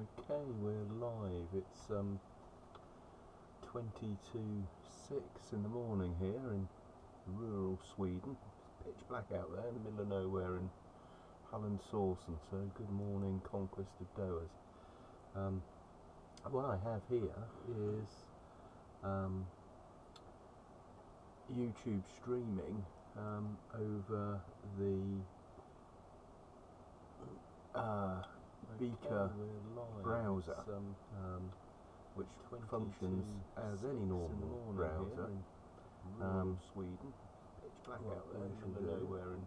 Okay, we're live. It's 20 to 6 in the morning here in rural Sweden. It's pitch black out there in the middle of nowhere in Hallandsåsen, so good morning, conquest of Doers. What I have here is YouTube streaming over the Beaker Browser, which functions as any normal browser in Sweden. Pitch black out there in the middle of nowhere in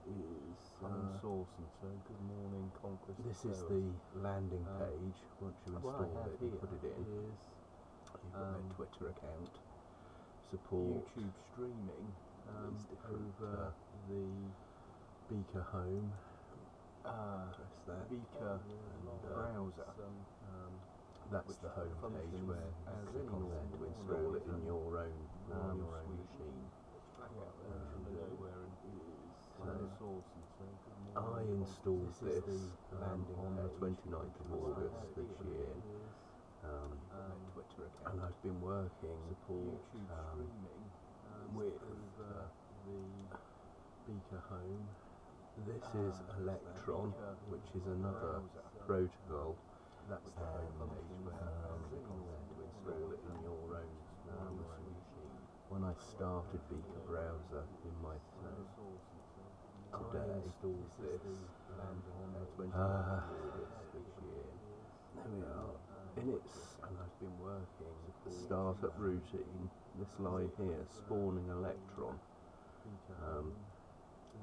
Hallandsåsen, so good morning, conquest. This is the landing page. Once you install it, you put it in. You've got their Twitter account, support YouTube streaming over the Beaker home. Press that. Beaker Browser. That's the home page where you click on there to install it in your own machine. I installed this on the 29th of August this year, and I've been working with the Beaker home. This is Electron, which is another protocol. That's the home page where you click on there to install it in your own machine. When I started Beaker Browser in my today, installed this on the 29th of August this year. There we are. In its I've been working startup routine, this line here, spawning Electron.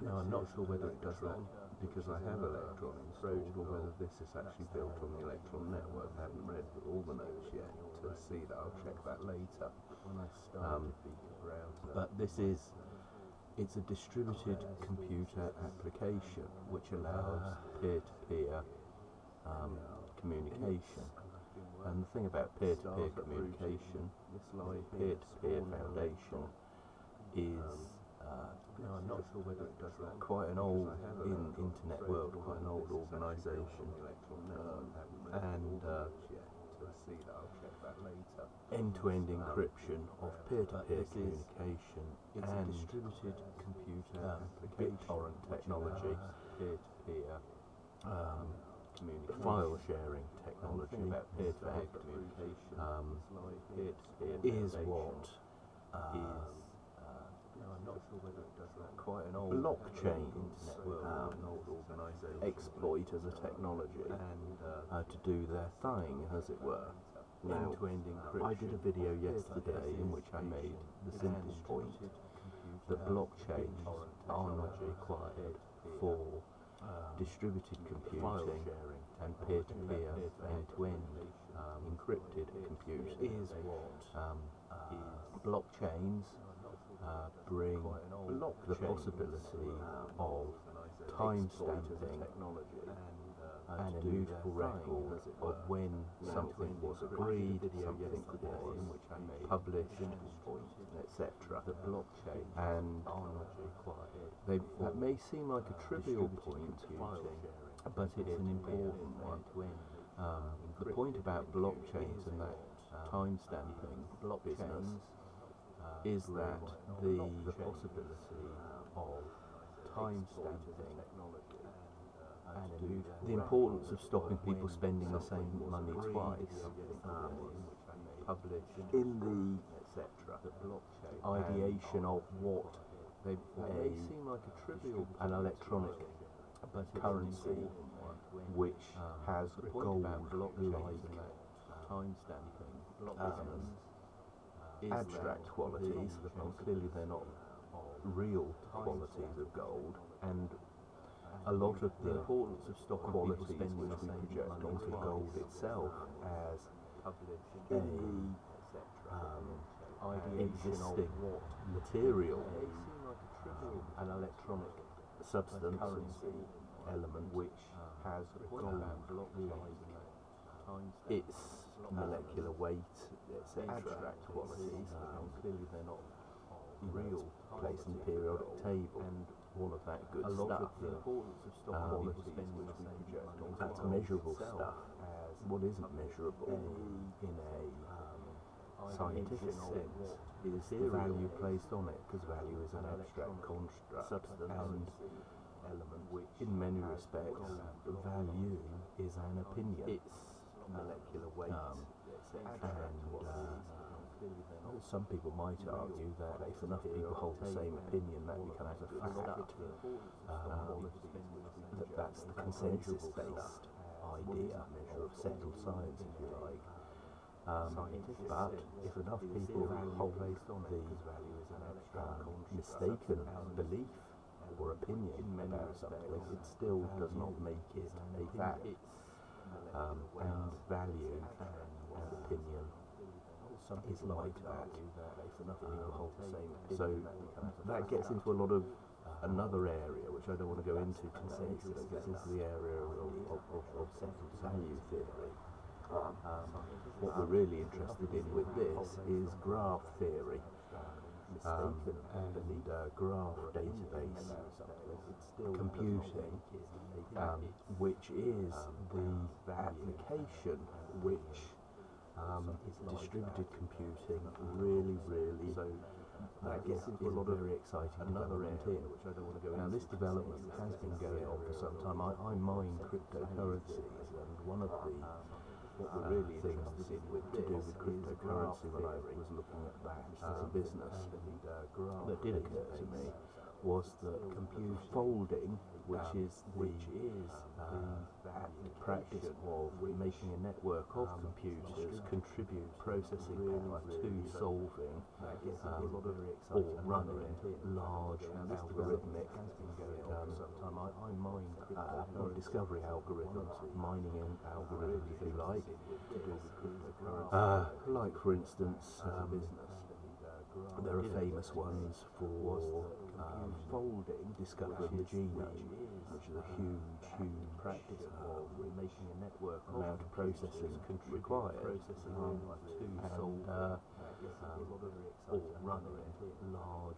Now I'm not sure whether it does that because I have Electron installed, or whether this is actually built on the Electron network. I haven't read all the notes yet to see that. I'll check that later. But this is, it's a distributed computer application which allows peer-to-peer communication. And the thing about peer-to-peer communication, peer-to-peer foundation, is now I'm not sure whether it does that. Quite an old, in internet world, quite an old organisation, and end-to-end encryption of peer-to-peer communication and distributed computer application, BitTorrent technology, peer-to-peer file sharing technology, peer-to-peer communication is what I'm not sure whether it does that. Quite an old blockchain exploit as a technology and to do their thing, as it were. End-to-end encryption. I did a video yesterday in which I made the simple point that blockchains are not required for distributed computing and peer-to-peer end-to-end encrypted computing. Is what blockchains bring the possibility of time-stamping and an immutable record of when something was agreed, something was published, etc. The blockchain and that may seem like a trivial point, but it's an important one. The point about blockchains and that time-stamping business is that the possibility of time-stamping and the importance of stopping people spending the same money twice published in the ideation of what may seem like a trivial an electronic currency which has gold-like time-stamping abstract qualities, and clearly they're not real qualities of gold, and a lot of the importance of stock qualities which we project onto gold itself as a existing material, an electronic substance element which has gold-like its molecular weight, etc. abstract qualities, and clearly they're not real place in the periodic table and all of that good stuff. That's measurable stuff what isn't measurable in a scientific sense is the value placed on it, because value is an abstract construct, and in many respects, value is an opinion. It's molecular weight, some people might argue that if enough people hold the same opinion, that becomes a fact. That's the consensus-based idea of settled science, if you like. But if enough people hold the mistaken belief or opinion about something, it still does not make it a fact. And value and opinion is like that. So that gets into a lot of another area, which I don't want to go into today, so that gets into the area of settled value theory. What we're really interested in with this is graph theory, and graph database computing, which is the application which distributed computing really that gets into a lot of very exciting development here. Now this development has been going on for some time. I mine cryptocurrencies, and one of the things to do with cryptocurrency when I was looking at that as a business that did occur to me was that folding, which is the practice of making a network of computers contribute processing power to solving or running large algorithmic discovery algorithms, mining algorithms, if you like. Like, for instance, there are famous ones for discovering the genome, which is a huge practice of making a network amount of processing required,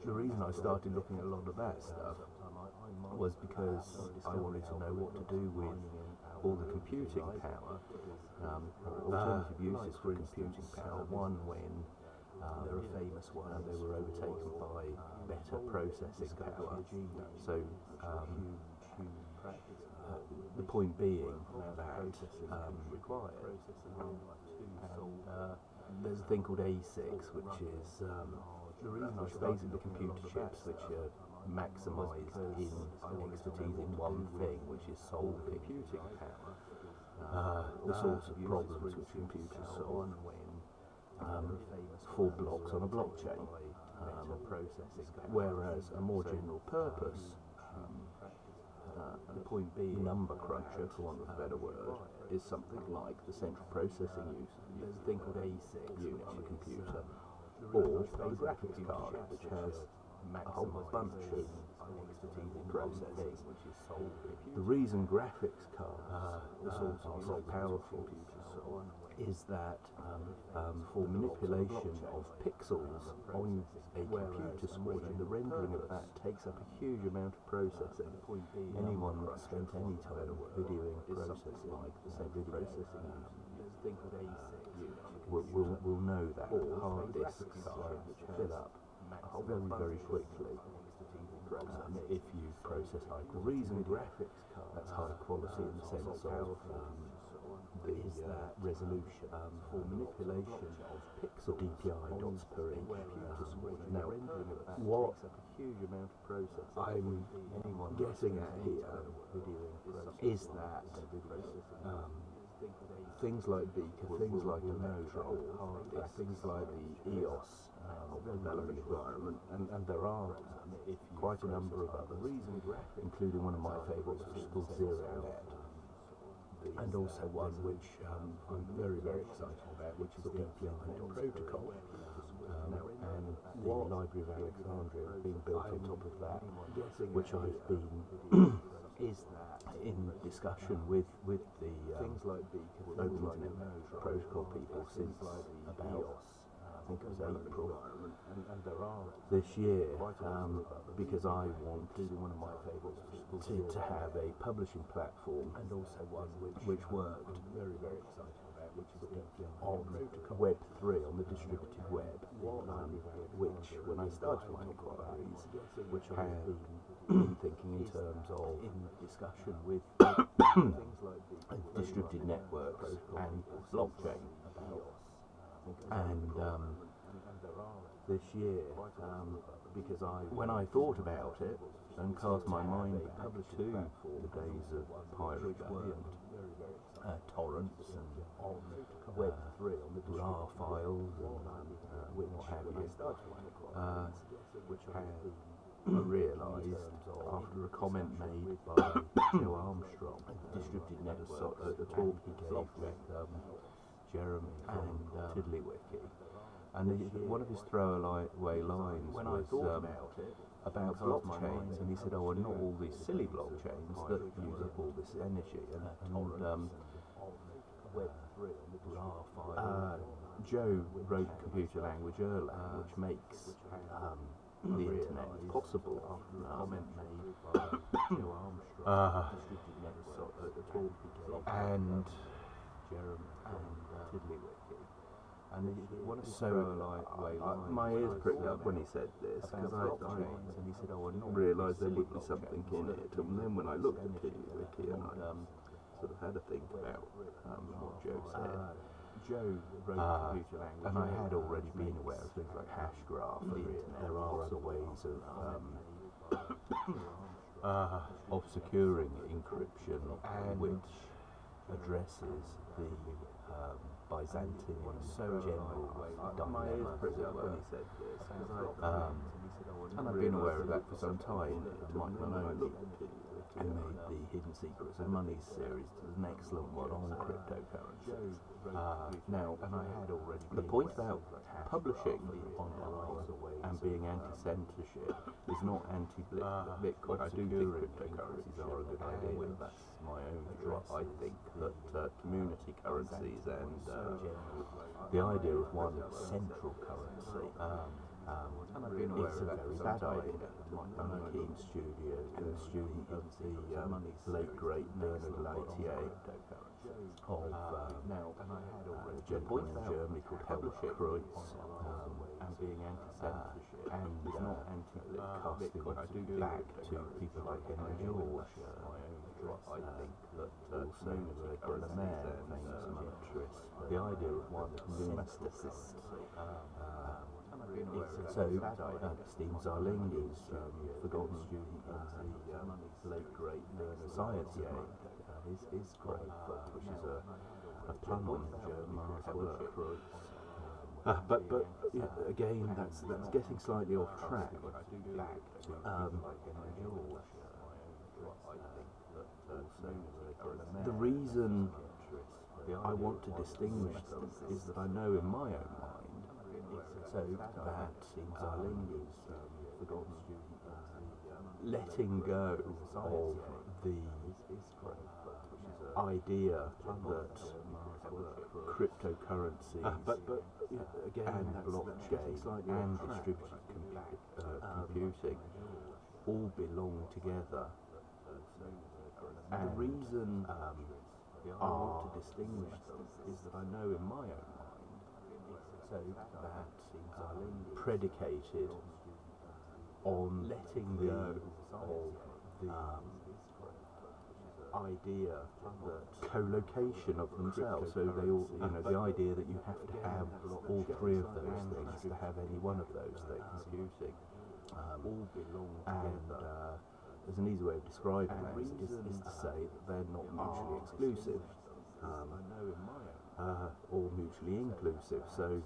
the reason I started looking at a lot of that stuff was because I wanted to know what to do with all the computing power, alternative uses for computing power. One, when there are famous ones, they were overtaken by better processing power. So the point being that there's a thing called ASICs, which is basically computer chips which are maximised in expertise in one thing, which is solving computing power. All sorts of problems which computers solve. 4 blocks on a blockchain, whereas a more general purpose the point being number cruncher, for want of a better word, is something like the central processing unit, thing called ASIC unit on a computer, or the graphics card, which has a whole bunch of processing. The reason graphics cards are so powerful is that for manipulation of pixels on a computer screen, the rendering of that takes up a huge amount of processing. Anyone that's spent any time videoing processing, will know that hard disks fill up very quickly if you process high quality. The reason graphics cards that's high quality in the sense of is that resolution for manipulation of pixel DPI dots per inch. Now, what I'm getting at here is that things like Beaker, things like the ToDo, things like the EOS development environment, and there are quite a number of others, including one of my favourites, which is called ZeroNet. And also one which I'm very excited about, which is the DPI protocol, and the Library of Alexandria being built on top of that, which I've been in discussion with the Open Internet Protocol people since about think it was April this year, because I want to have a publishing platform, and also one which worked on Web3, on the distributed web, which, when I started my inquiries, had been thinking in terms of discussion with distributed networks and blockchain. And this year, because when I thought about it and cast my mind back to the days of Pirate Bay and torrents and Web3 on the RAR files and what have you, I realised, after a comment made by Joe Armstrong, distributed network, at the talk he gave with Jeremy and Tiddlywiki, and one of his throwaway lines was about blockchains, and he said, "Oh, and not all these silly blockchains that use up all this energy." And Joe wrote computer language Erlang, which makes the internet possible. And so my ears pricked up when he said this, because I realised there would be something in it, and then when I looked at Tiddlywiki and I sort of had a think about what Joe said, and I had already been aware of things like hash graph. There are other ways of securing encryption, which addresses the Byzantine general dilemma, as it were. And I've been aware of that for some time. Mike Maloney, who made the Hidden Secrets of Money series, is an excellent one on cryptocurrencies. Now, the point about publishing online and being anti-censorship is not anti-Bitcoin. I do think cryptocurrencies are a good idea. That's my own view. I think that community currencies and the idea of one central currency is a very bad idea. I'm a keen student of the late great Bernard Leitier of a gentleman in Germany called publishing and being anti-censorship and is not anti-casting back to people like Henry George. I think that also Delamere, famous monetarist, the idea of one censorist. So, Steve Zarling is forgotten student of the late great science his great book, which is a pun on German but again, that's getting slightly off track. The reason I want to distinguish them is that I know in my own mind, so that Zarling is letting go of the idea that cryptocurrencies and blockchain and distributed computing all belong together. And the reason I want to distinguish them is that I know in my own mind, so that predicated on letting go of the idea that co-location of themselves, so they all, the idea that you have to have all three of those things to have any one of those things. All belong together. There's an easy way of describing that is to say that they're not mutually exclusive or mutually inclusive. So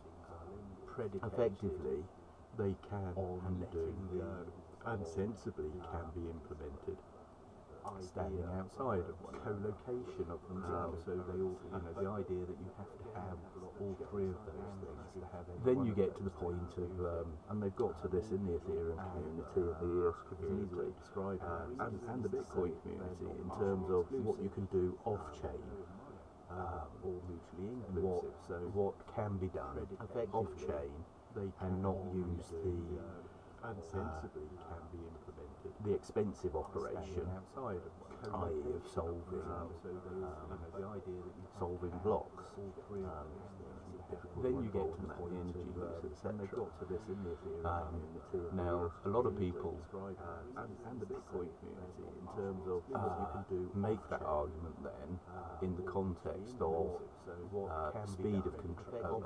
effectively, they can and do and sensibly can be implemented standing outside of one. Co-location of themselves, so they all, the idea that you have to have all three of those things to have any. Then you get to the point of, and they've got to this in the Ethereum community and the EOS community, and the Bitcoin community, in terms of what you can do off-chain or mutually inclusive. So what can be done off-chain and not use the unsensibly can be implemented. The expensive operation, i.e. of solving solving blocks. Then you get to the energy use, etc. Now, a lot of people and the Bitcoin community, in terms of what you can do, make that argument then in the context of speed of control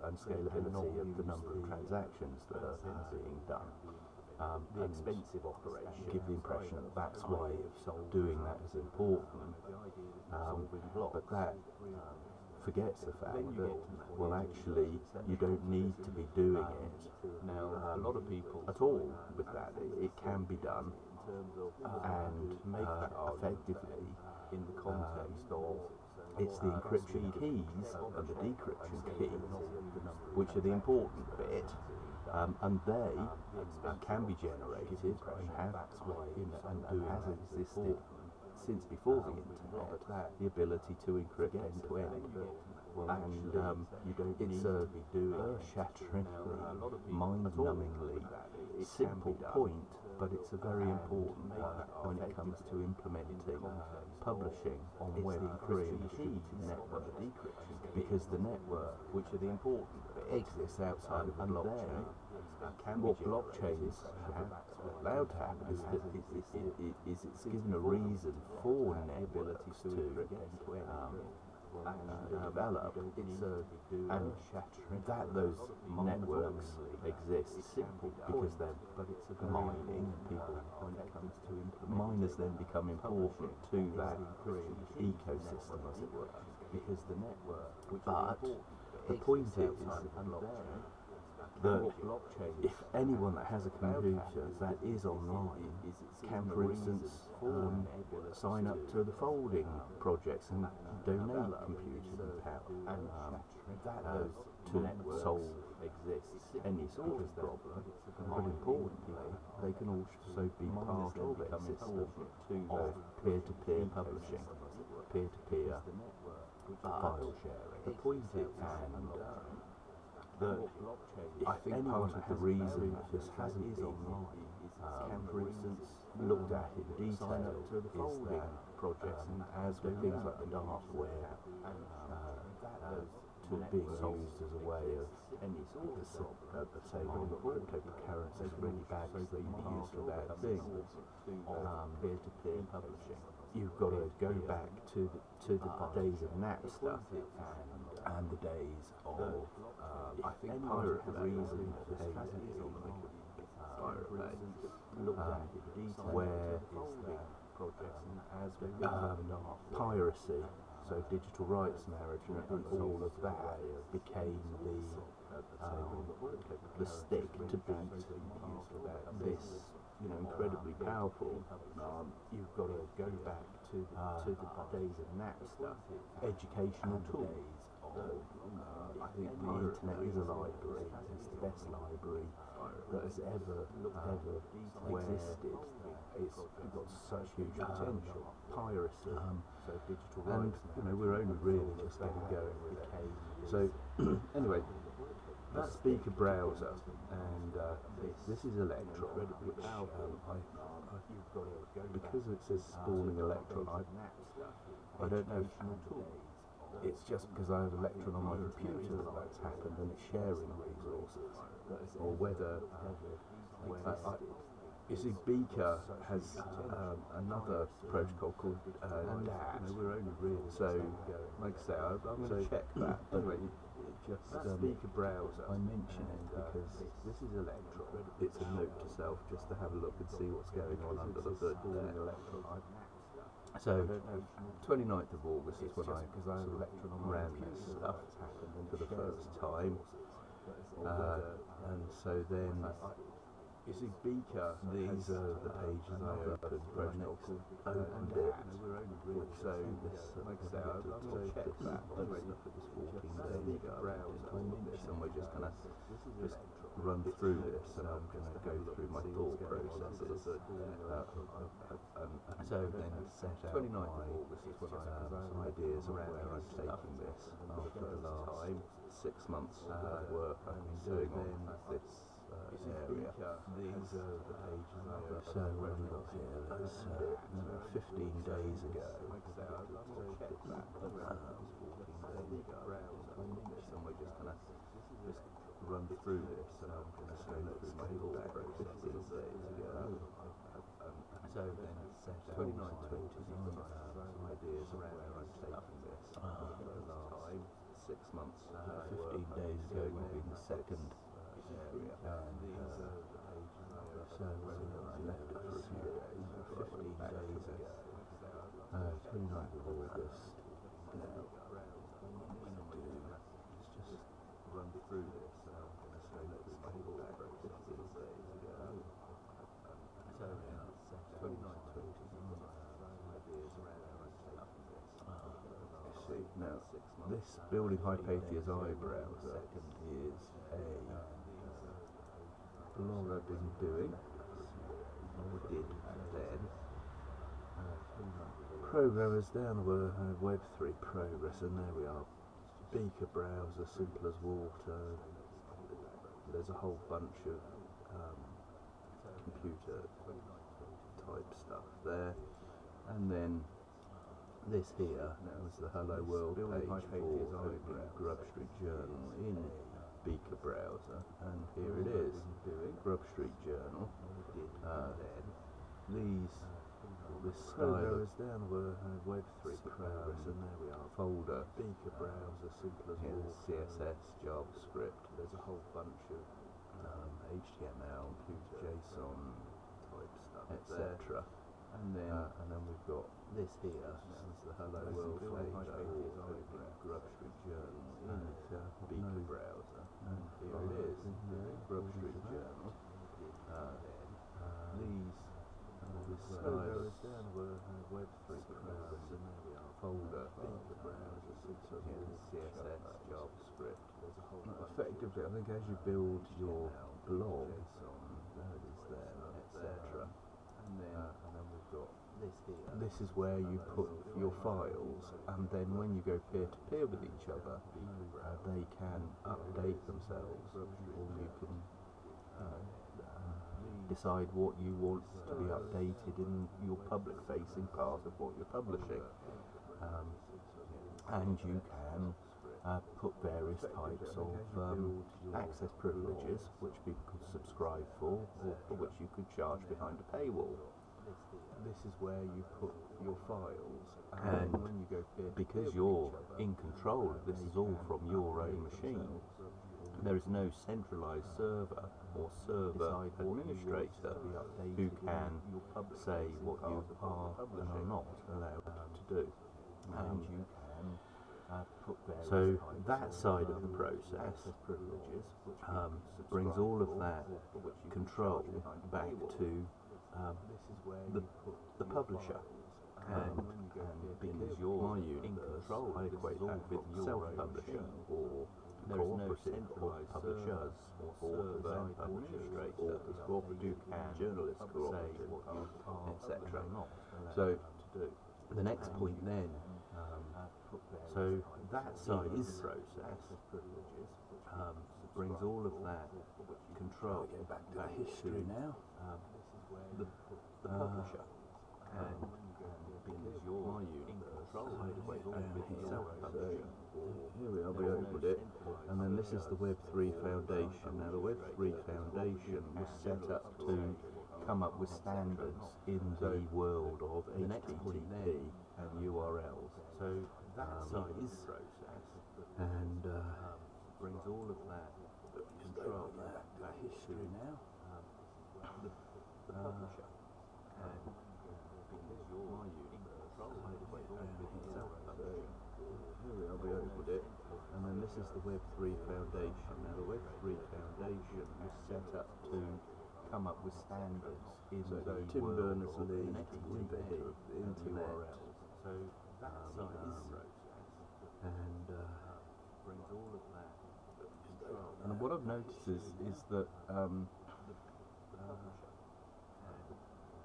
and scalability of the number of transactions that are being done. The expensive operation, give the impression that that's why doing that is important, but that forgets the fact that, well, actually, you don't need to be doing it now a lot of people at all with that. It can be done and effectively in the context of it's the encryption keys and the decryption keys which are the important bit, and they can be generated and have and has existed since before the internet, the ability to encrypt end-to-end. And it's a earth-shatteringly, mind-numbingly simple point, but it's a very important one when it comes to implementing publishing on Web3 and distributed network, because the network, which are the important bit, exists outside of the blockchain. What blockchains have allowed to happen is that it's given a reason for networks to develop, and that those networks exist because they're mining. People, when it comes to miners, then become important to that ecosystem, as it were, because the network. But the point is that if anyone that has a computer that is online can, for instance, sign up to the folding projects and donate computing power to solve any sort of problem. But importantly, they can also be part of a system of peer-to-peer publishing, peer-to-peer file sharing. The point is, that I think part of the reason that this hasn't been, for instance, looked at in detail is that projects, as with things like the darkware, to being used as a way of any sort of say cryptocurrencies really bad because they can be used for bad things. Peer-to-peer publishing. You've got to go back to the days of Napster and the days of I think Pirate Bay, where piracy, so digital rights management and all of that became the stick to beat this, incredibly powerful. You've got to go back to the days of Napster, educational tools. I think the internet is a library. It's the best library that has ever existed. It's got such huge potential. Piracy, so digital rights, and we're only really just getting going with it. So anyway, that's Beaker Browser, and this is Electron, which because it says spawning Electron, I don't know. It's just because I have Electron on my computer that that's happened, and it's sharing resources, or whether you see, Beaker has another protocol called DAT. So, like I say, I'm going to check that. Anyway, just Beaker Browser. I mention it because this is Electron. It's a note to self just to have a look and see what's going on under the hood there. So, 29th of August is when I ran this stuff for the first time, and so then You see, Beaker, these are the pages I opened when I next opened it. So this, like I say, I'll check that. Stuff it was 14 days ago. This, and we're just gonna run through this, and I'm gonna go through my thought processes. So then set out 29th of August is when some ideas of where I'm taking this after the last 6 months of work I've been doing on this area. These are the pages I opened. So what have we got here? That's 15 days ago. And we're just gonna run through this, and I'm gonna go through my thought process 15 days ago. So then set out 29 some ideas of where I'm taking this after the last 6 months. 15 days ago would be the second area, and so I left it for a few days. 15 days ago, 29th of August. Now, what I'm going to do is just run through this, and I'm going to say let's my thought process 15 days ago. So now, 29th of ideas around where I'm taking this. You see, now this building Hypatia's Browser is a blog I've been doing, or did then. Programmers down were Web3 progress, and there we are. Beaker Browser, simple as water. There's a whole bunch of computer type stuff there, and then this here was the Hello World page for opening Grub Street Journal in Beaker Browser, and here it is, Grub Street Journal. This style down were Web3 progress, and there we are. Folder, Beaker Browser, simple as water. CSS, JavaScript. There's a whole bunch of HTML, JSON type stuff, etc. And then we've got this here. This is the Hello World page for Grub Street Journal in Beaker Browser, and here it is, Grub Street Journal. This style down were Web3 progress, and there we are. Folder, Beaker Browser, CSS, JavaScript. There's a whole effectively, I think as you build your blog, there it is there, etc. And then we've got this here. This is where you put your files, and then when you go peer-to-peer with each other, they can update themselves, or you can decide what you want to be updated in your public-facing part of what you're publishing, and you can put various types of access privileges which people could subscribe for, or for which you could charge behind a paywall. This is where you put your files, and when you go because you're in control, this is all from your own machine. There is no centralized server or server administrator who can say what you are and are not allowed to do. And you can so that side of the process brings all of that control back to the publisher, and because you're in control, I equate that with self-publisher, or there is no centralized publishers or authors and administrators, cooperative and journalists say what you are, etc. So the next point then, so that side of the process brings all of that control back to history now. The publisher, and because you're in control, self-publisher. Here we are, we opened it, and then this is the Web3 Foundation. Now the Web3 Foundation was set up to come up with standards in the world of HTTP and URLs. So that side is process, and brings all of that control back to history now. The publisher, and because you're in control, here we are, we opened it, and then this is the Web3 Foundation. Now the Web3 Foundation was set up to come up with standards in so the Tim world Berners-Lee, of inventor of the internet, URLs. So that side of the process and brings all of that. and what I've noticed is that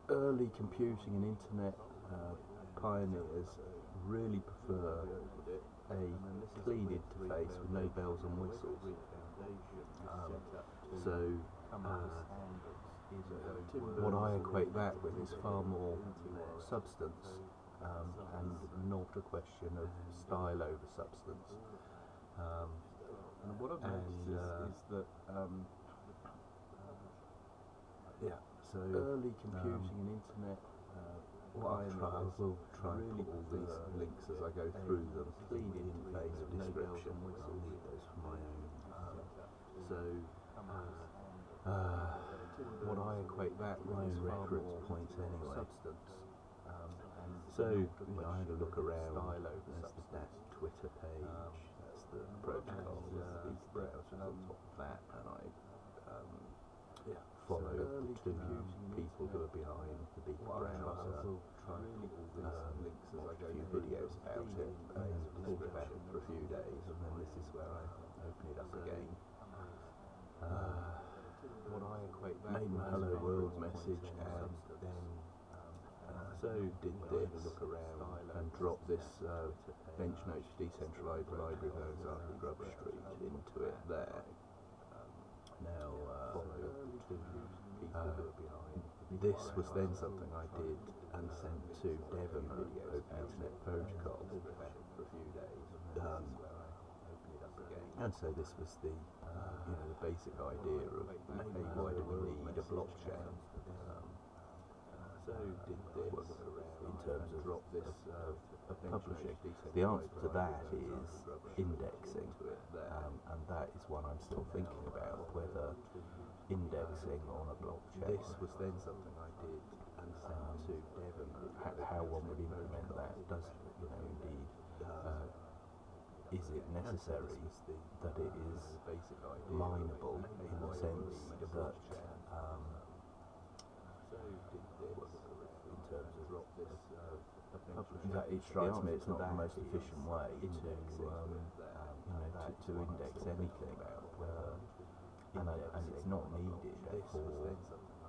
early computing and internet pioneers really prefer a clean interface with no bells and whistles. What I equate that with is far more substance and not a question of style over substance. And what I've noticed is that so early computing and internet I will try and put all these links as I go through them. Clean interface description. I'll need those for my own. What I equate that with is reference points anyway. Substance. I had a look around. There's that Twitter page. That's the protocol. The Beaker Browser on top of that, and I followed the two people who are behind the Beaker Browser. Watched a few videos about it and thought about it for a few days, and then this is where I open it up again. What I equate that made my hello world message, and then did this, look around and drop this bench notes decentralized library of Ozark and Grub Street into it there. Now, this was then something I did and sent to Devon at Open Internet Protocol for a few days. And so this was the the basic idea of why do we need a blockchain? In terms of publishing. The answer to that is indexing, and that is one I'm still thinking about, whether indexing on a blockchain. This was then something I did and sent to Devon. How one would implement that? Does indeed? Is it necessary that it is mineable in the sense that that it strikes me it's not the most efficient way to index anything, and it's not needed for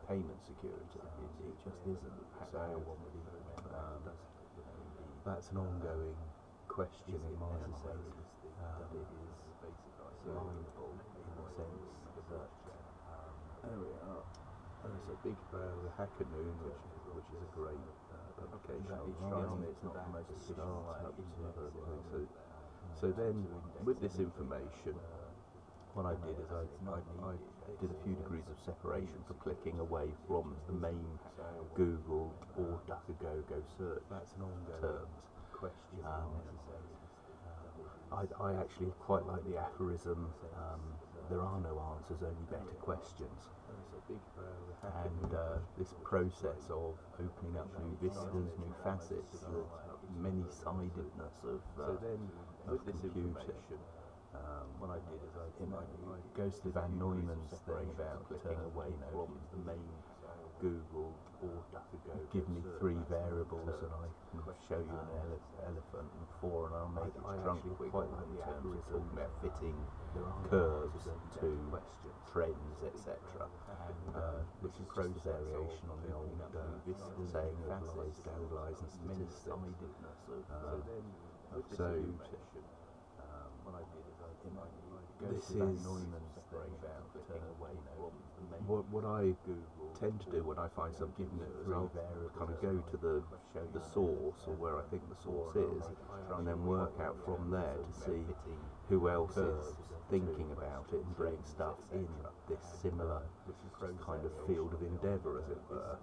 payment security. It just isn't. How one would implement that. That's an ongoing question in my mind. That it is mineable in the sense that there we are. There's a Beaker Browser Hacker Noon, which is a great publication. It strikes me it's not the most efficient way. So then, with this information, what I did is I did a few degrees of separation for clicking away from the main Google or DuckDuckGo search terms. I actually quite like the aphorism, there are no answers, only better questions. And this process of opening up new vistas, new facets, the many-sidedness of computing. What I did is it goes to Van Neumann's thing about clicking away from the main Google or DuckDuckGo. Give me 3 variables and I can show you an elephant, and 4 and I'll make its trunk look quite like the terms we're talking about fitting curves to trends, etc. This is just a variation on the old saying of lies, down lies and statistics. This is what I tend to do when I find something new is I'll kind of go to the source, or where I think the source is, and then work out from there to see who else is thinking about it and doing stuff in this similar kind of field of endeavour, as it were,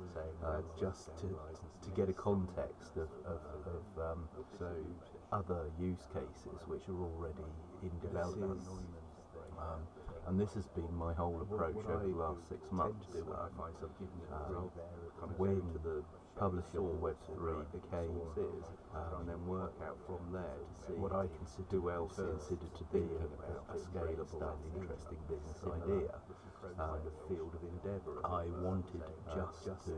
just to get a context of other use cases which are already in development. And this has been my whole approach over the last 6 months. When the publishing on Web3 became, and then work out from there to see what I consider who else is considered to be a scalable and interesting business idea. field of endeavour. I wanted just to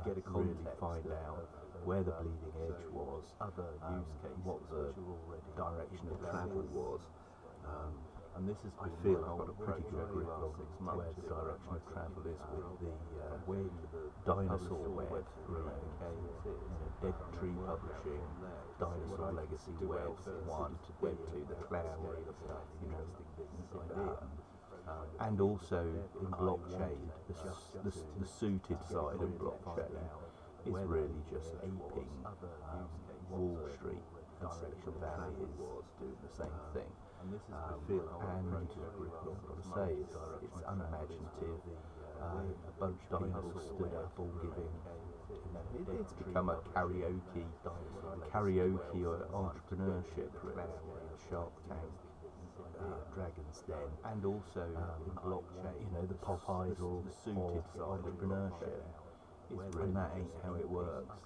get a really find out where the bleeding edge was, other use cases, what the direction of travel was. And this is, I feel I've got a pretty good grip on where the direction of travel is with the dinosaur web, Dead Tree Publishing, Dinosaur Legacy Web 1 to Web 2, the cloud, and also in blockchain, the suited side of blockchain is really just aping Wall Street, and Silicon Valley is doing the same thing. And I've got to say, it's unimaginative. A bunch of people stood up all giving. It's become a karaoke or entrepreneurship, really. Shark Tank, Dragon's Den, and also in blockchain, the pop idol, the suited side entrepreneurship. And that ain't how it works.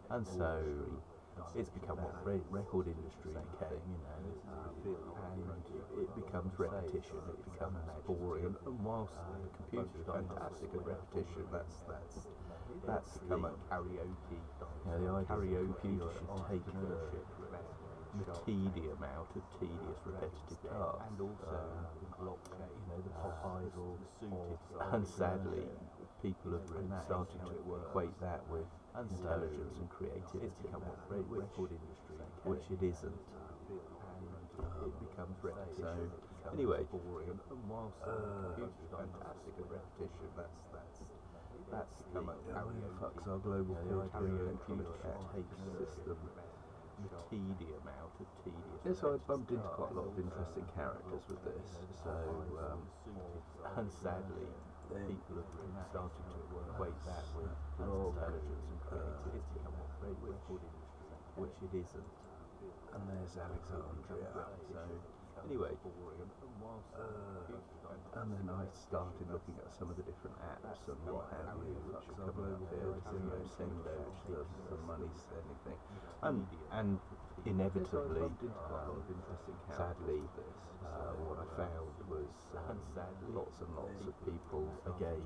And so it's become what record industry became, and it becomes repetition, it becomes boring, and whilst the computer's fantastic at repetition, that's become a karaoke. The idea the computer should take the tedium out of tedious repetitive tasks, and also the pop idol, the suited side, and sadly people have started to equate that with intelligence and creativity. It's become what record industry, which it isn't. It becomes repetition. So anyway, and whilst the computer's fantastic at repetition, that's become a fucks our global karaoke system. The tedium out of tedious. Yes, I bumped into quite a lot of interesting characters with this. So and sadly, people have started to equate that with intelligence and creativity. It's become what record industry, which it isn't. And there's Alexandria. So anyway, and then I started looking at some of the different apps and what have you, which are coming up here. ToDo, which does the money sending thing, and inevitably, sadly, what I found was lots and lots of people again.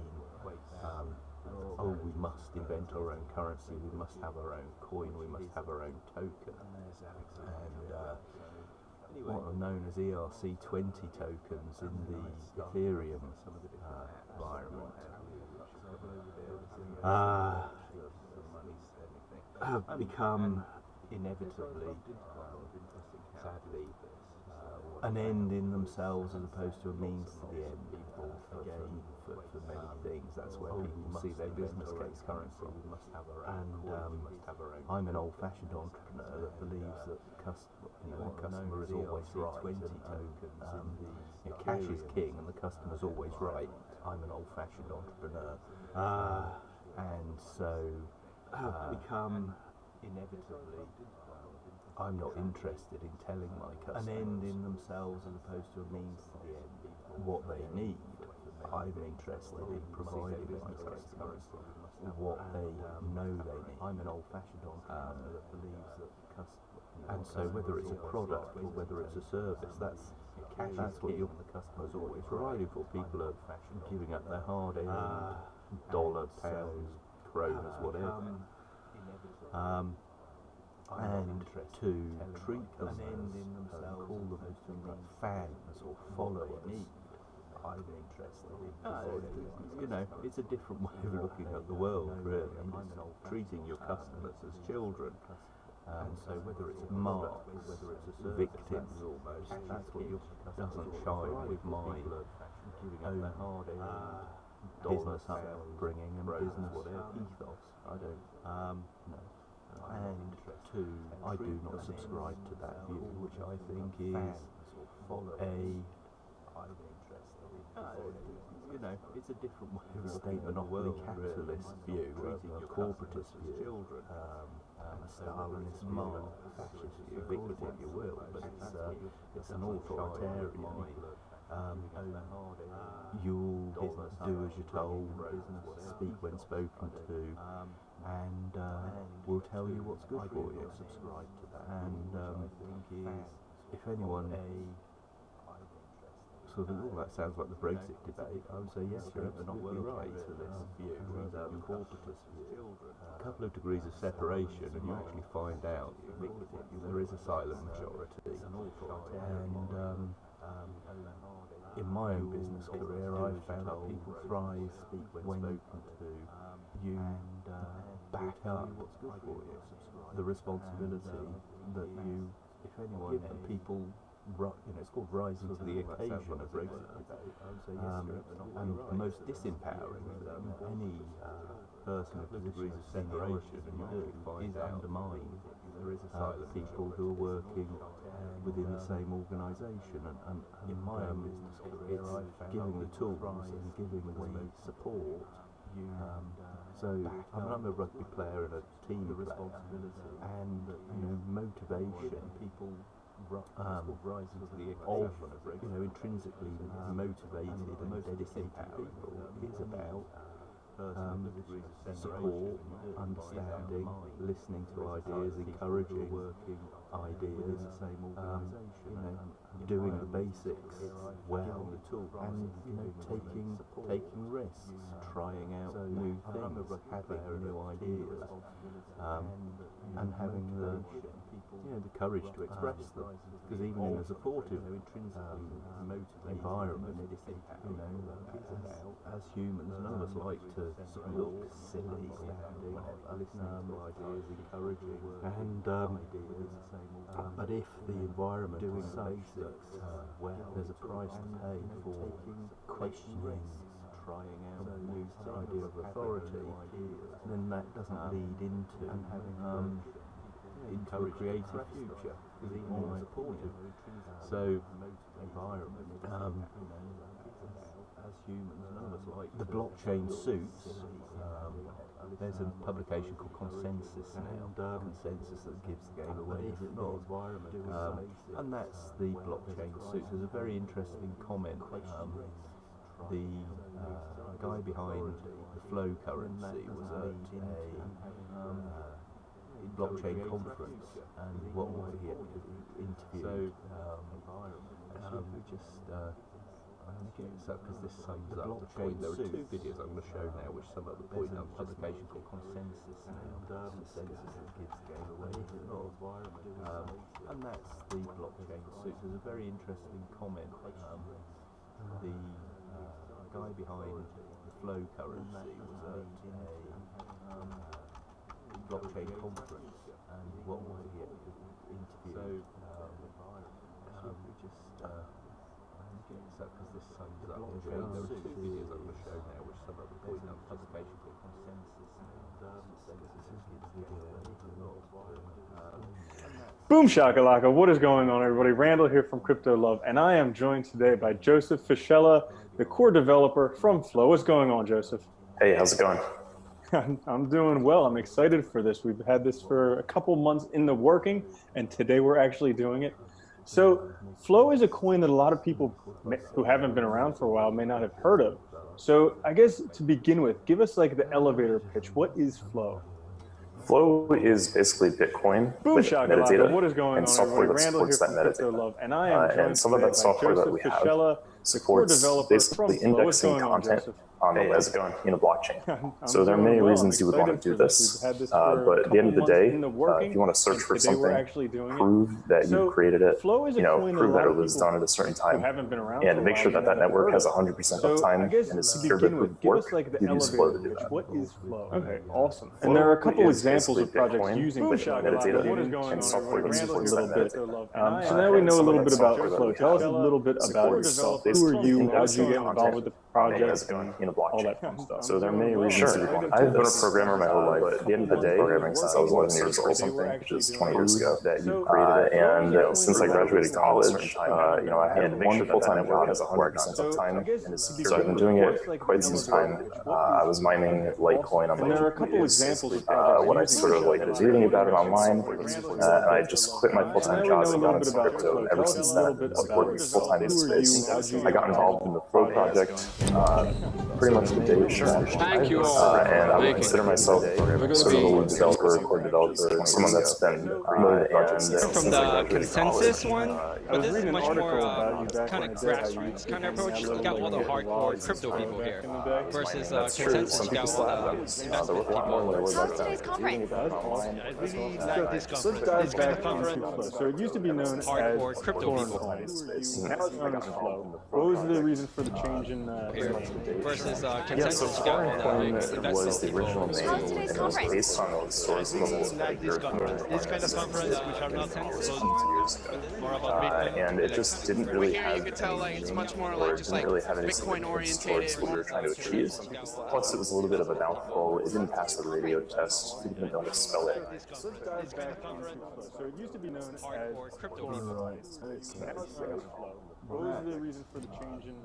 We must invent our own currency, we must have our own coin, we must have our own token. And what are known as ERC20 tokens in the Ethereum environment have become inevitably, sadly, an end in themselves as opposed to a means to the end. Again, for many things, that's where people see their business case coming from. And I'm an old-fashioned entrepreneur that believes that the customer is always right. Cash is king, and the customer's always right. I'm an old-fashioned entrepreneur, and so become inevitably. I'm not interested in telling my customers an end in themselves as opposed to a means to the end, what they need. I'm interested in providing my customers what they know they need. I'm an old-fashioned entrepreneur that believes that and so whether it's a product or whether it's a service, that's what the customer's always providing for. People are giving up their hard-earned dollar, pounds, kronas, whatever. And to treat them as call them fans or followers. I'm interested in, it's a different way of looking at the world, really. Treating your customers as children. And so whether it's marks, victims almost, that's what doesn't shine with my own business upbringing and business ethos. I don't, no. And I do not subscribe to that view, which I think is it's a different way of looking at the world, capitalist view, a corporatist view, a Stalinist Mark, fascist view, victim if you will, but it's an authoritarian. You'll do as you're told, speak when spoken to, and we'll tell you what's good for you. Subscribe to that. And if anyone sort of think, oh, that sounds like the Brexit debate, I would say yes, you're absolutely right to this view. A couple of degrees of separation, and you actually find out there is a silent majority. And in my own business career, I've found that people thrive when you back up the responsibility that you, if anyone, give people. It's called rising to the occasion of Brexit debate. And the most disempowering thing any person of degrees of separation can do is undermine people who are working within the same organisation. And in my own business career, it's giving the tools and giving the support. I'm a rugby player and a team player, and motivation. People rising to the occasion, intrinsically motivated and dedicated people is about support, understanding, listening to ideas, encouraging ideas, doing the basics well, and taking risks, trying out new things, having new ideas, and having the courage to express them. Because even in a supportive environment, as humans, none of us like to sort of look silly standing, listening to ideas, encouraging, and but if the environment is such that there's a price to pay for questioning, trying out new idea of authority, then that doesn't lead into a creative future, because even in supportive environment, as humans, none of us like the blockchain suits. There's a publication called Consensus now, Consensus that gives the game away, is it not? And that's the blockchain suits. There's a very interesting comment. The guy behind the flow currency was at a blockchain conference, and what was he interviewed? I'm getting this up because this sums up the point. There are two videos I'm going to show now which sum up the point. A publication called Consensus now, Consensus that gives the game away, is it not? And that's the blockchain suits. There's a very interesting comment. The guy behind the flow currency was at a blockchain conference, and what was he interviewed? Because this sums up the point. There are two videos I'm going to show now which sum up the point. A publication called Consensus and Boom shakalaka, what is going on, everybody? Randall here from Crypto Love, and I am joined today by Joseph Fischella, the core developer from Flow. What's going on, Joseph? Hey, how's it going? I'm doing well. I'm excited for this. We've had this for a couple months in the working, and today we're actually doing it. So Flow is a coin that a lot of people who haven't been around for a while may not have heard of. So I guess to begin with, give us like the elevator pitch. What is Flow? Flow is basically Bitcoin with metadata what is going and on, software that Randall supports that metadata. Love, and I am and some of that software that we have supports basically indexing content on the web in a blockchain. So there are many reasons you would want to do this, but at the end of the day, if you want to search for something, prove that you created it, prove that it was done at a certain time, and make sure that that network has 100% uptime and is secure to proof of work, you use Flow to do that. What is Flow? Okay, awesome. And there are a couple examples of projects using metadata and software that supports that metadata. So now we know a little bit about Flow. Tell us a little bit about yourself. Who are you? How did you get involved with the project? All that fun stuff. So there are many reasons to want to. I've been a programmer my whole life, but at the end of the day, programming since I was 11 years old, which is 20 years ago, that you created. And since I graduated college, I had one full-time job as a 100% uptime, so I've been doing it quite some time. I was mining Litecoin on my GPUs when I sort of was reading about it online, and I just quit my full-time job and got into crypto. And ever since then, I've been working full-time in the space. be I got involved in the Flow project pretty much the day it launched. Thank you all. And I would consider myself sort of a lead developer, core developer, someone that's been motivated the project from the consensus one, but this is much more kind of grassroots kind of approach. You got all the hardcore crypto people here versus consensus. You got all the investment people. How's today's conference? I really like this conference. This kind of conference. So it used to be known as Hardcore crypto people Now it's known as Flow. What was the reason for the change in versus consensus? You got all the investment people. How's today's conference? based on the source levels Like this conference. This kind of conference, which are not more about Bitcoin. and it just didn't really Here have you could tell like it's much more or like it just didn't like really have any Bitcoin significance towards orientated. what we were trying to achieve. Plus, it was a little bit of a downfall. It didn't pass the radio test. People didn't know how to spell it. So it used to be known as Hardcore crypto people Now it's known as Flow. What was the reason for the change in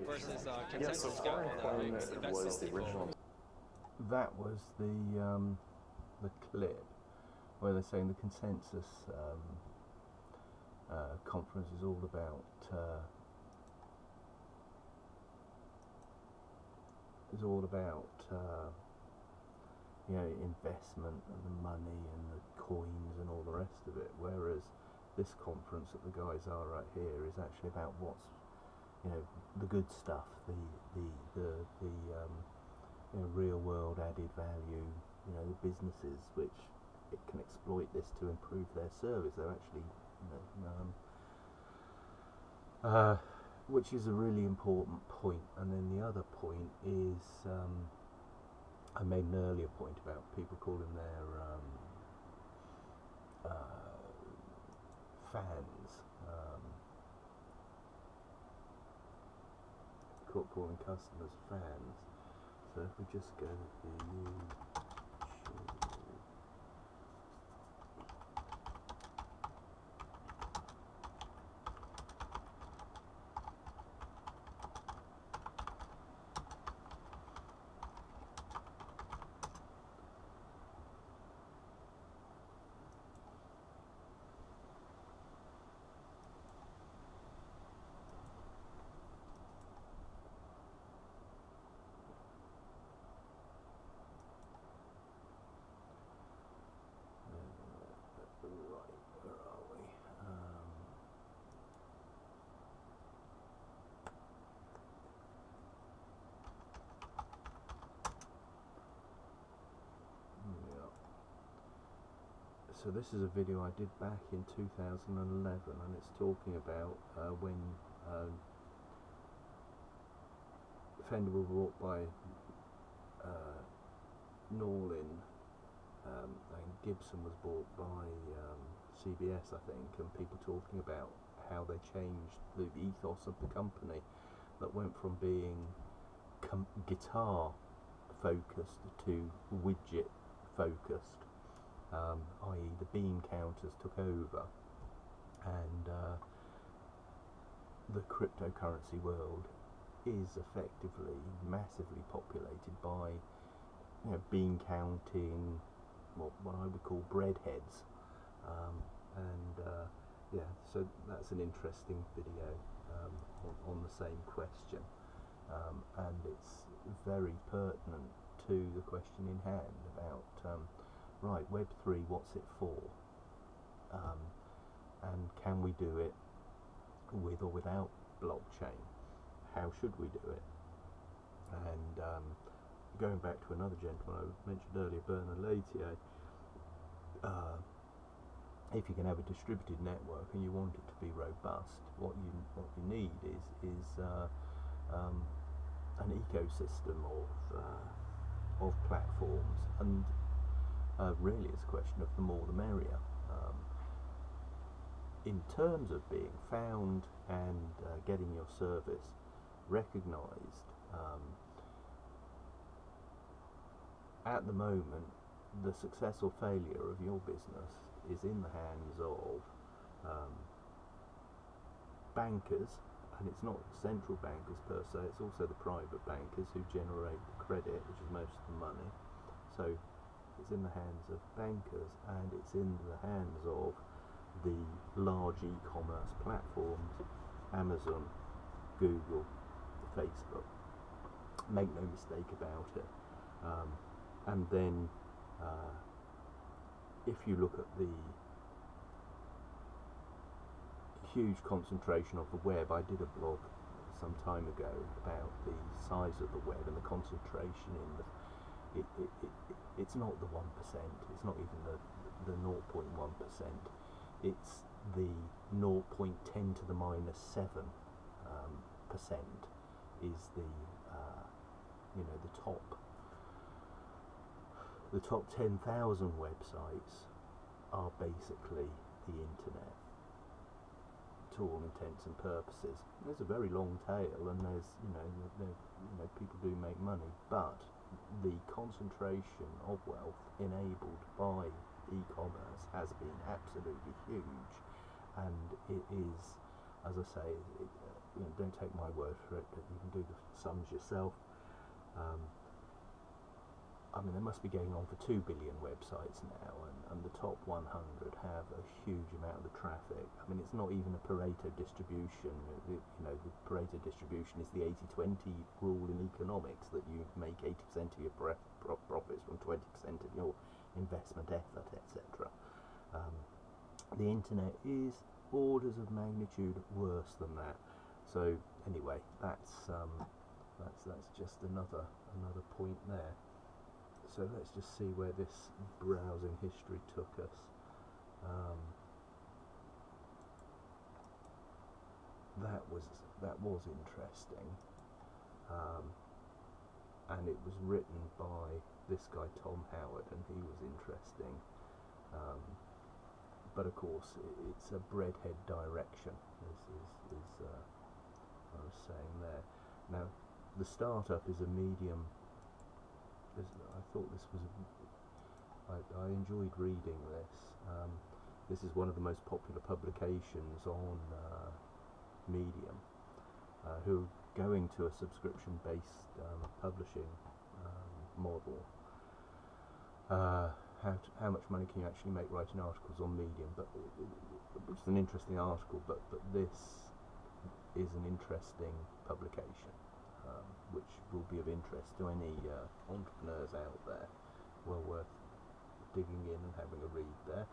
versus consensus. You got all the investment people. That was the clip where they're saying the consensus conference is all about you know, investment and the money and the coins and all the rest of it, whereas this conference that the guys are right here is actually about what's, you know, the good stuff, the you know, real world added value, you know, the businesses which it can exploit this to improve their service. They're actually, you know, which is a really important point. And then the other point is, I made an earlier point about people calling their fans, calling customers fans. So if we just go to YouTube. So this is a video I did back in 2011, and it's talking about when Fender were bought by Norlin, and Gibson was bought by CBS, I think, and people talking about how they changed the ethos of the company that went from being guitar focused to widget focused. I.e. the bean counters took over, and the cryptocurrency world is effectively massively populated by, you know, bean counting, what I would call breadheads, yeah, so that's an interesting video on the same question, and it's very pertinent to the question in hand about right, Web3, what's it for? And can we do it with or without blockchain? How should we do it? And going back to another gentleman I mentioned earlier, Bernard Latier, if you can have a distributed network and you want it to be robust, what you need is an ecosystem of platforms, and really it's a question of the more the merrier. In terms of being found and getting your service recognised, at the moment the success or failure of your business is in the hands of bankers, and it's not central bankers per se, it's also the private bankers who generate the credit, which is most of the money. So it's in the hands of bankers, and it's in the hands of the large e-commerce platforms, Amazon, Google, Facebook. Make no mistake about it. And then if you look at the huge concentration of the web, I did a blog some time ago about the size of the web and the concentration in the it's not the 1%, it's not even the 0.1%, it's the 0.10 to the minus 7 percent is the you know, the top 10,000 websites are basically the internet to all intents and purposes. There's a very long tail, and there's you know people do make money, but the concentration of wealth enabled by e-commerce has been absolutely huge, and it is, as I say, you know, don't take my word for it, but you can do the sums yourself. I mean, they must be going on for 2 billion websites now, and the top 100 have a huge amount of the traffic. I mean, it's not even a Pareto distribution. You know, the Pareto distribution is the 80-20 rule in economics, that you make 80% of your profits from 20% of your investment effort, etc. The internet is orders of magnitude worse than that. So anyway, that's just another point there. So let's just see where this browsing history took us. That was interesting, and it was written by this guy Tom Howard, and he was interesting. But of course, it's a breadhead direction, as I was saying there. Now, the startup is a medium. I thought this was. I enjoyed reading this. This is one of the most popular publications on Medium, who are going to a subscription-based publishing model. How much money can you actually make writing articles on Medium? But which is an interesting article. But this is an interesting publication, which will be of interest to any entrepreneurs out there. Well worth digging in and having a read there.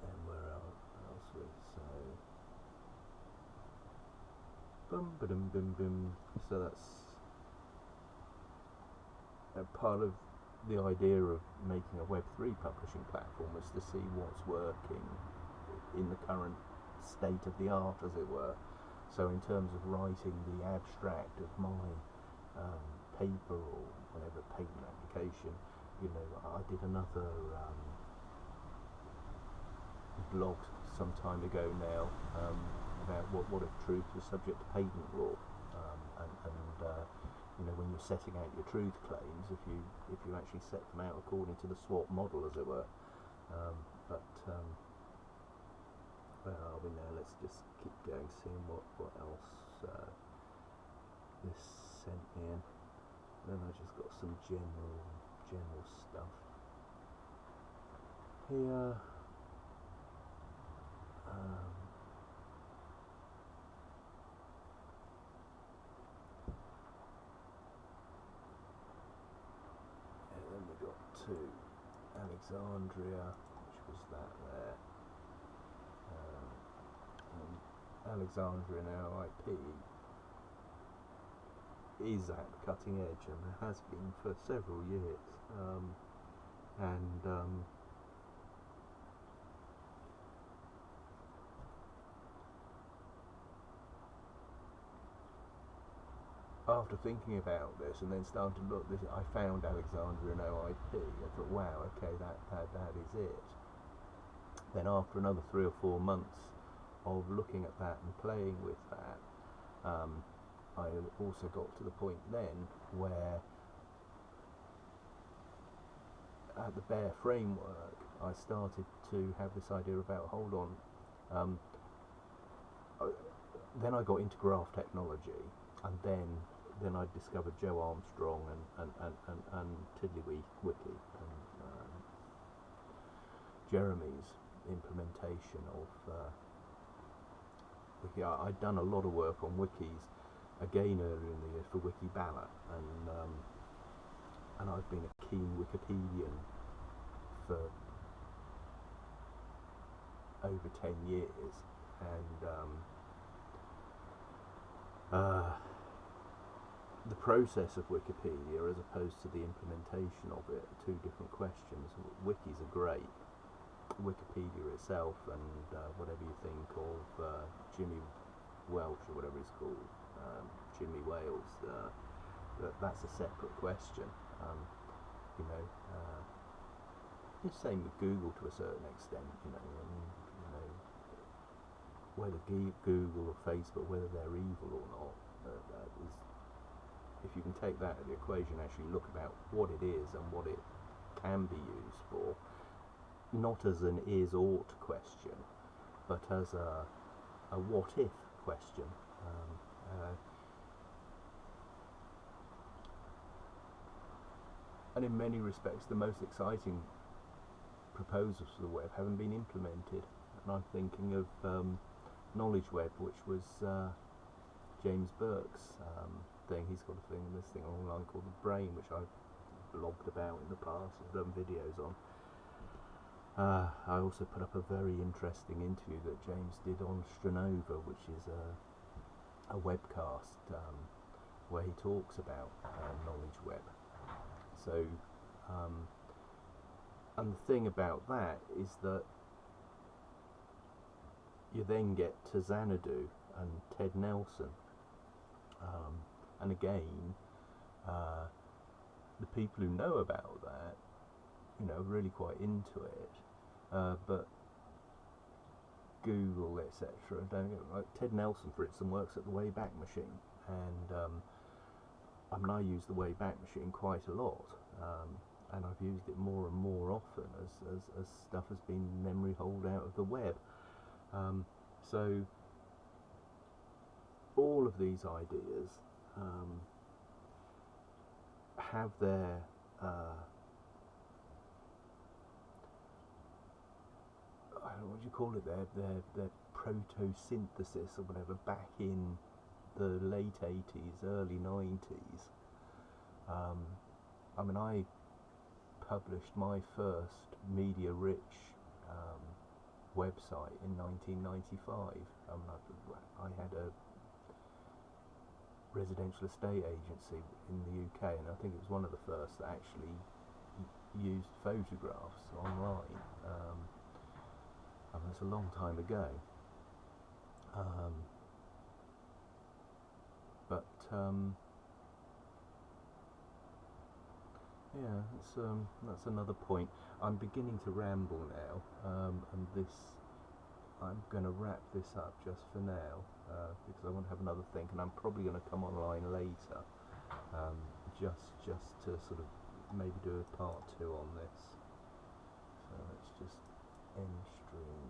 And where else we say? Bum ba-dum bim bim. So that's part of the idea of making a Web3 publishing platform, is to see what's working in the current state of the art, as it were. So in terms of writing the abstract of my paper or whatever patent application, you know, I did another blog some time ago now about what if truth was subject to patent law, and you know, when you're setting out your truth claims, if you actually set them out according to the SWOT model, as it were. Where are we now? Let's just keep going, seeing what else this sent me in. Then I just got some general stuff here. And then we got to Alexandria, which was that there. Alexandria now IP is at the cutting edge, and it has been for several years. After thinking about this and then starting to look, I found Alexandria no IP. I thought, wow, okay, that is it. Then after another 3 or 4 months of looking at that and playing with that, I also got to the point then where at the Bear framework I started to have this idea about, hold on, then I got into graph technology, and then I discovered Joe Armstrong and Tiddlywiki and Jeremy's implementation of wiki. I'd done a lot of work on wikis again earlier in the year for Wikibala, and I've been a keen Wikipedian for over 10 years, and the process of Wikipedia as opposed to the implementation of it are two different questions. Wikis are great. Wikipedia itself, and whatever you think of Jimmy Welsh or whatever he's called, Jimmy Wales, that's a separate question. You know, the same with Google to a certain extent. You know, whether Google or Facebook, whether they're evil or not, is, if you can take that out of the equation, actually look about what it is and what it can be used for, not as an is-ought question, but as a what-if question. And in many respects, the most exciting proposals for the web haven't been implemented. And I'm thinking of Knowledge Web, which was James Burke's thing. He's got this thing online called The Brain, which I've blogged about in the past and done videos on. I also put up a very interesting interview that James did on Stranova, which is a webcast where he talks about Knowledge Web. So, and the thing about that is that you then get to Xanadu and Ted Nelson, and again, the people who know about that, you know, really quite into it, but Google, etc., don't get, like Ted Nelson, for instance, works at the Wayback Machine, and I mean, I use the Wayback Machine quite a lot, and I've used it more and more often as stuff has been memory holed out of the web. So all of these ideas have their I don't know what you call it, their proto-synthesis or whatever back in the late 80s, early 90s. I mean, I published my first media-rich website in 1995. I had a residential estate agency in the UK, and I think it was one of the first that actually used photographs online. I mean, it's a long time ago. But yeah, that's another point. I'm beginning to ramble now, and I'm going to wrap this up just for now, because I want to have another think, and I'm probably going to come online later, just to sort of maybe do a part 2 on this. So let's just end stream.